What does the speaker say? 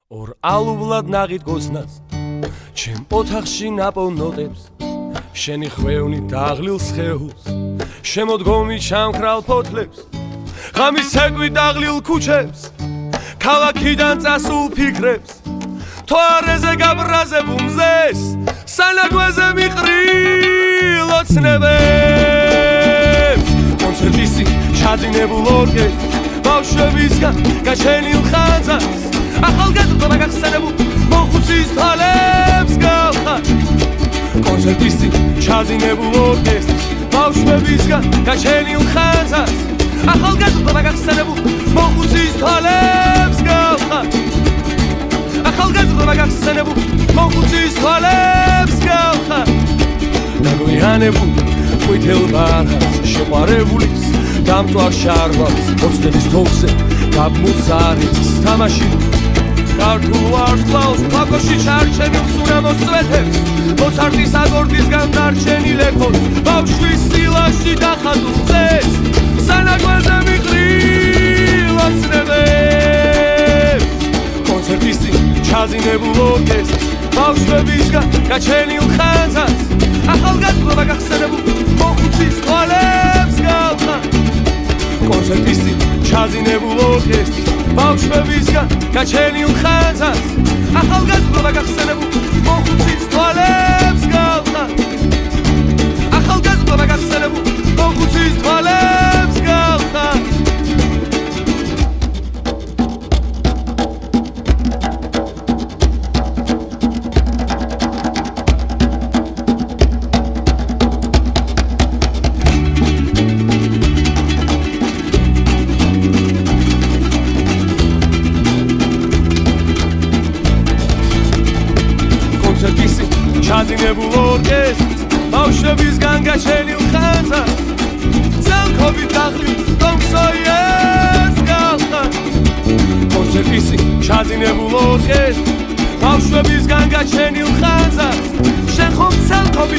ორ ალუვლად ნაღით გოცნას ჩემ ოთახში ნაპოვნოტებს შენი ხვევნი დაღლილ სხეულს შემოდგომი ჩამქრალ ფოთლებს ღამის ცეკვი დაღლილ ქუჩებს ქალაქიდან წასულ ფიქრებს თვარეზე გაბრაზებულ მზეს სანაგვეზე მიყრილ ოცნებებს კონცერტისი ჩაძინებულ ორკესტრს ბავშვებისგან გაჩენილ ხანძარს ახალგაზრდა გახსენებულ მოხუცის თვალებს გავხარ კონცერტისი ჩაძინებულ ორკესტრს ბავშვებისგან გაჩენილ ხანძარს ახალგაზრდა გახსენებულ მოხუცის თვალებს გავხარ ახალგაზრდა გახსენებულ მოხუცის თვალებს გავხარ დაგვიანებულ ყვითელ ბარათს შეყვარებულის დამწვარ შარვალს ოცნების თოხზე გამოცარეს თამაში ქართულ ვარსკვლავს ფაქოში ჩარჩენილ სურამოს წვეთებს მოცარტის აკორდისგან დარჩენილ ექოს ბავშვის სილაში დახატულ წეს სანაგვეზე მიყრილ ოცნებებს კონცერტისი ჩაძინებულ ორკესტრს ბავშვებისგან გაჩენილ ხანძარს ახალგაზრდა გახსენებულ მოხუცის თვალებს გავხარ კონცერტისი ჩაძინებულ ორკესტრს ბავშვებისგან გაჩენილ ხანძარს ახალგაზრდა გახსენებულ მოხუცის თვალებს გავხარ ახალგაზრდა გახსენებულ მოხუცის თვალებს გავხარ ჩაძინებულ ორკესტრს ბავშვებისგან გაჩენილ ხანძარს ძალქობით დაღლილ ტომსოიეს გავხარ კონცერტისი ჩაძინებულ ორკესტრს ბავშვებისგან გაჩენილ ხანძარს შენ ხომ ძალქობით